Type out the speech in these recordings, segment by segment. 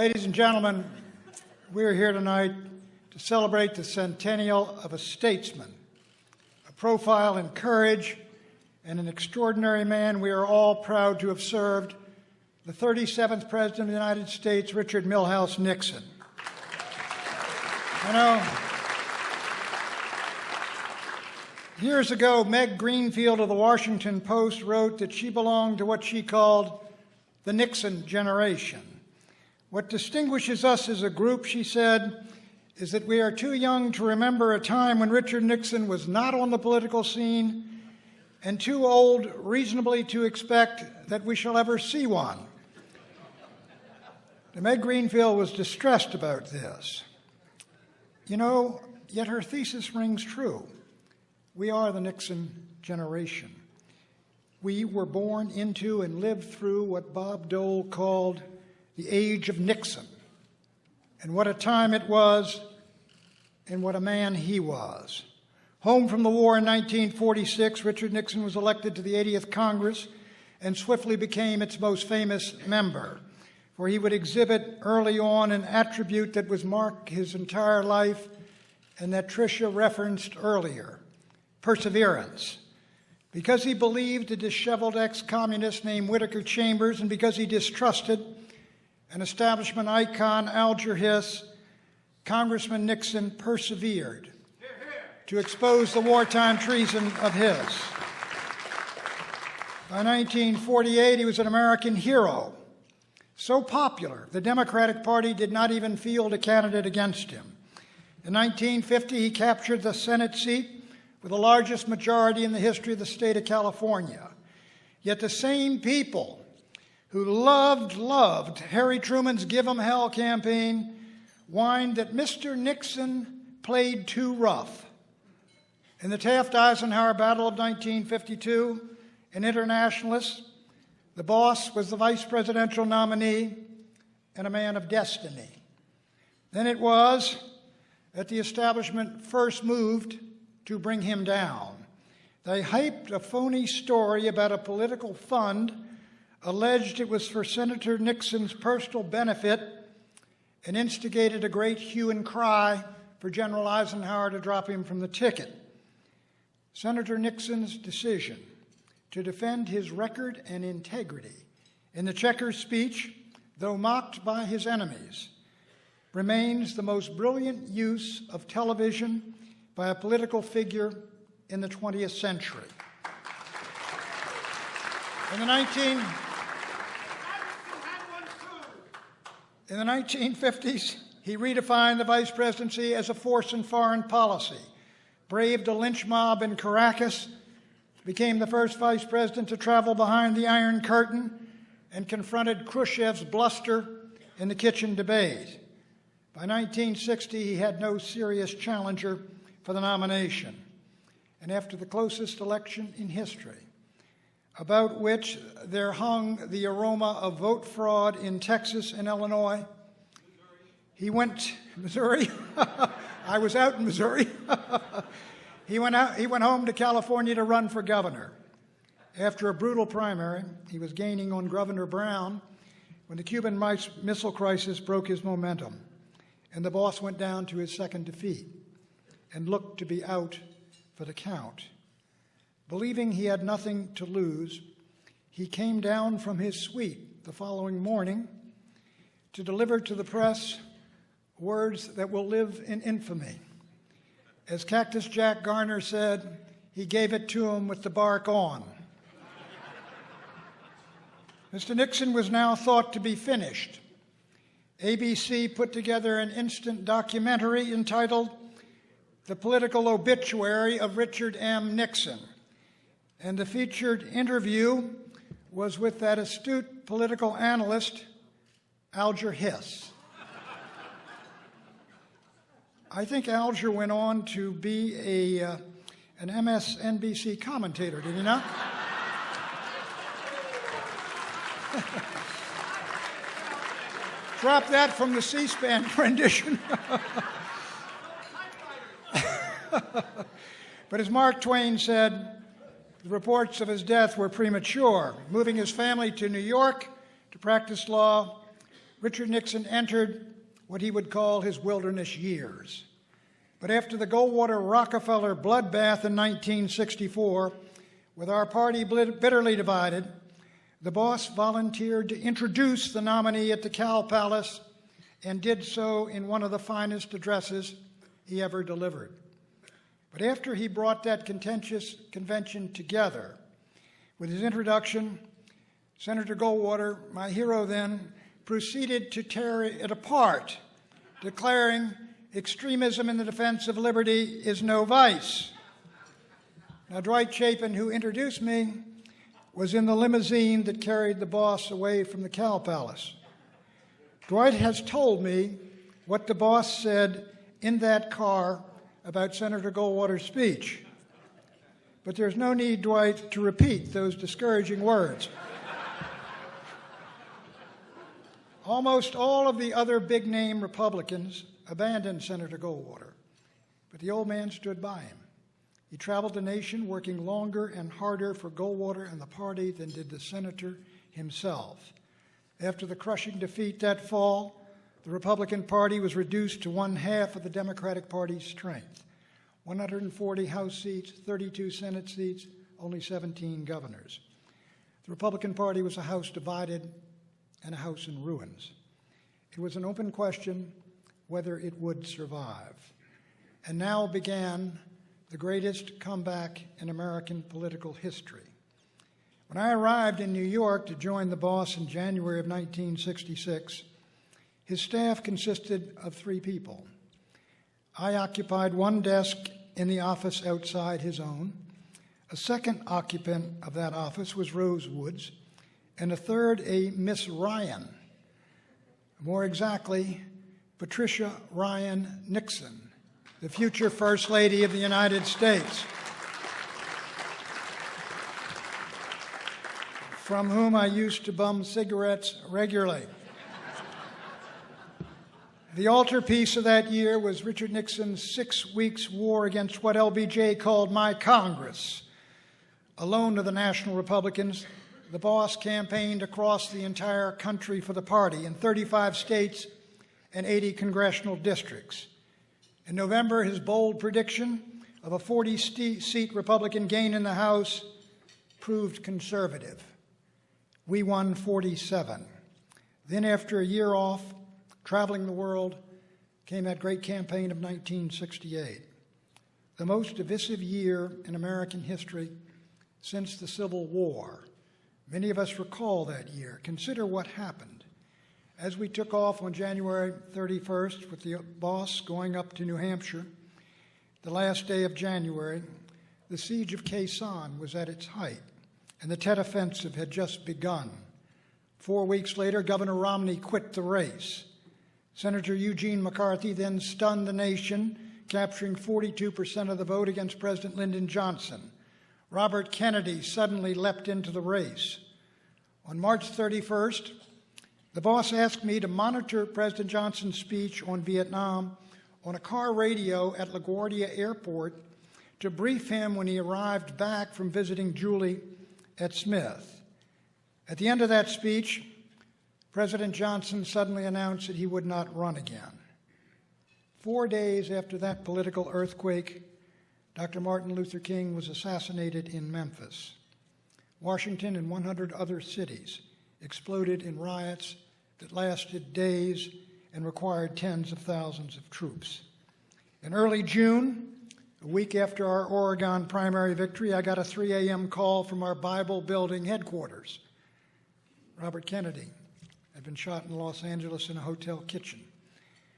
Ladies and gentlemen, we are here tonight to celebrate the centennial of a statesman, a profile in courage, and an extraordinary man we are all proud to have served, the 37th President of the United States, Richard Milhouse Nixon. You know, years ago, Meg Greenfield of the Washington Post wrote that she belonged to what she called the Nixon generation. What distinguishes us as a group, she said, is that we are too young to remember a time when Richard Nixon was not on the political scene and too old reasonably to expect that we shall ever see one. Meg Greenfield was distressed about this. You know, yet her thesis rings true. We are the Nixon generation. We were born into and lived through what Bob Dole called the age of Nixon, and what a time it was, and what a man he was. Home from the war in 1946, Richard Nixon was elected to the 80th Congress and swiftly became its most famous member, where he would exhibit early on an attribute that was mark his entire life and that Tricia referenced earlier, perseverance. Because he believed a disheveled ex-communist named Whittaker Chambers, and because he distrusted an establishment icon, Alger Hiss, Congressman Nixon persevered to expose the wartime treason of Hiss. By 1948, he was an American hero, so popular the Democratic Party did not even field a candidate against him. In 1950, he captured the Senate seat with the largest majority in the history of the state of California. Yet the same people who loved Harry Truman's Give 'em Hell campaign, whined that Mr. Nixon played too rough. In the Taft-Eisenhower battle of 1952, an internationalist, the boss was the vice presidential nominee and a man of destiny. Then it was that the establishment first moved to bring him down. They hyped a phony story about a political fund, alleged it was for Senator Nixon's personal benefit, and instigated a great hue and cry for General Eisenhower to drop him from the ticket. Senator Nixon's decision to defend his record and integrity in the Checkers speech, though mocked by his enemies, remains the most brilliant use of television by a political figure in the 20th century. In the 1950s, he redefined the vice presidency as a force in foreign policy, braved a lynch mob in Caracas, became the first vice president to travel behind the Iron Curtain, and confronted Khrushchev's bluster in the kitchen debate. By 1960, he had no serious challenger for the nomination. And after the closest election in history, about which there hung the aroma of vote fraud in Texas and Illinois, he went, Missouri? I was out in Missouri. He went home to California to run for governor. After a brutal primary, he was gaining on Governor Brown when the Cuban Missile Crisis broke his momentum, and the boss went down to his second defeat and looked to be out for the count. Believing he had nothing to lose, he came down from his suite the following morning to deliver to the press words that will live in infamy. As Cactus Jack Garner said, he gave it to him with the bark on. Mr. Nixon was now thought to be finished. ABC put together an instant documentary entitled The Political Obituary of Richard M. Nixon. And the featured interview was with that astute political analyst, Alger Hiss. I think Alger went on to be an MSNBC commentator, did he not? Drop that from the C-SPAN rendition. But as Mark Twain said, the reports of his death were premature. Moving his family to New York to practice law, Richard Nixon entered what he would call his wilderness years. But after the Goldwater-Rockefeller bloodbath in 1964, with our party bitterly divided, the boss volunteered to introduce the nominee at the Cow Palace and did so in one of the finest addresses he ever delivered. But after he brought that contentious convention together, with his introduction, Senator Goldwater, my hero then, proceeded to tear it apart, declaring extremism in the defense of liberty is no vice. Now, Dwight Chapin, who introduced me, was in the limousine that carried the boss away from the Cow Palace. Dwight has told me what the boss said in that car about Senator Goldwater's speech. But there's no need, Dwight, to repeat those discouraging words. Almost all of the other big-name Republicans abandoned Senator Goldwater, but the old man stood by him. He traveled the nation working longer and harder for Goldwater and the party than did the senator himself. After the crushing defeat that fall, the Republican Party was reduced to one-half of the Democratic Party's strength. 140 House seats, 32 Senate seats, only 17 governors. The Republican Party was a house divided and a house in ruins. It was an open question whether it would survive. And now began the greatest comeback in American political history. When I arrived in New York to join the boss in January of 1966, his staff consisted of 3 people. I occupied one desk in the office outside his own. A second occupant of that office was Rose Woods, and a third, a Miss Ryan. More exactly, Patricia Ryan Nixon, the future First Lady of the United States, from whom I used to bum cigarettes regularly. The altarpiece of that year was Richard Nixon's 6 weeks war against what LBJ called my Congress. Alone to the National Republicans, the boss campaigned across the entire country for the party in 35 states and 80 congressional districts. In November, his bold prediction of a 40-seat Republican gain in the House proved conservative. We won 47. Then, after a year off, traveling the world, came that great campaign of 1968, the most divisive year in American history since the Civil War. Many of us recall that year. Consider what happened. As we took off on January 31st with the boss going up to New Hampshire, the last day of January, the siege of Khe Sanh was at its height, and the Tet Offensive had just begun. 4 weeks later, Governor Romney quit the race. Senator Eugene McCarthy then stunned the nation, capturing 42% of the vote against President Lyndon Johnson. Robert Kennedy suddenly leapt into the race. On March 31st, the boss asked me to monitor President Johnson's speech on Vietnam on a car radio at LaGuardia Airport to brief him when he arrived back from visiting Julie at Smith. At the end of that speech, President Johnson suddenly announced that he would not run again. 4 days after that political earthquake, Dr. Martin Luther King was assassinated in Memphis. Washington and 100 other cities exploded in riots that lasted days and required tens of thousands of troops. In early June, a week after our Oregon primary victory, I got a 3 a.m. call from our Bible building headquarters. Robert Kennedy had been shot in Los Angeles in a hotel kitchen.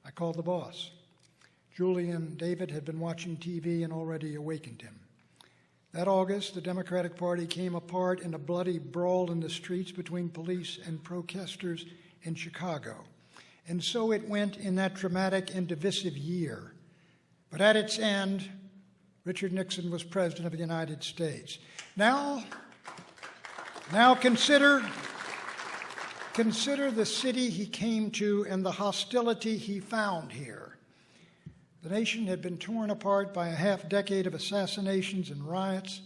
I called the boss. Julie and David had been watching TV and already awakened him. That August, the Democratic Party came apart in a bloody brawl in the streets between police and protesters in Chicago. And so it went in that dramatic and divisive year. But at its end, Richard Nixon was President of the United States. Now consider the city he came to and the hostility he found here. The nation had been torn apart by a half-decade of assassinations and riots,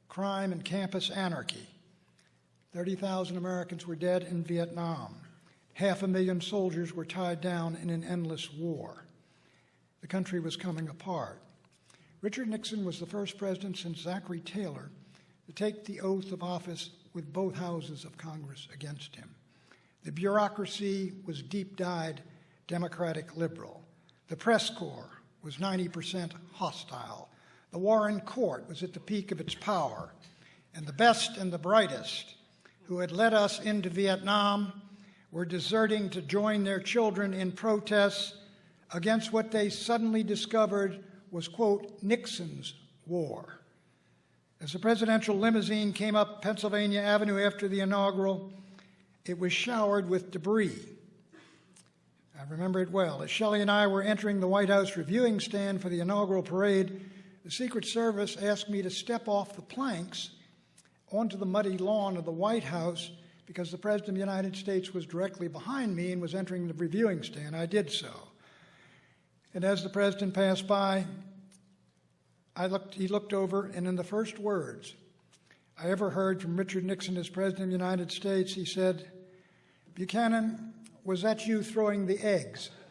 crime and campus anarchy. 30,000 Americans were dead in Vietnam. 500,000 soldiers were tied down in an endless war. The country was coming apart. Richard Nixon was the first president since Zachary Taylor to take the oath of office with both houses of Congress against him. The bureaucracy was deep-dyed Democratic liberal. The press corps was 90% hostile. The Warren Court was at the peak of its power. And the best and the brightest who had led us into Vietnam were deserting to join their children in protests against what they suddenly discovered was, quote, Nixon's war. As the presidential limousine came up Pennsylvania Avenue after the inaugural, it was showered with debris. I remember it well. As Shelley and I were entering the White House reviewing stand for the inaugural parade, the Secret Service asked me to step off the planks onto the muddy lawn of the White House because the President of the United States was directly behind me and was entering the reviewing stand. I did so. And as the President passed by, he looked over, and in the first words I ever heard from Richard Nixon as President of the United States, he said, "Buchanan, was that you throwing the eggs?"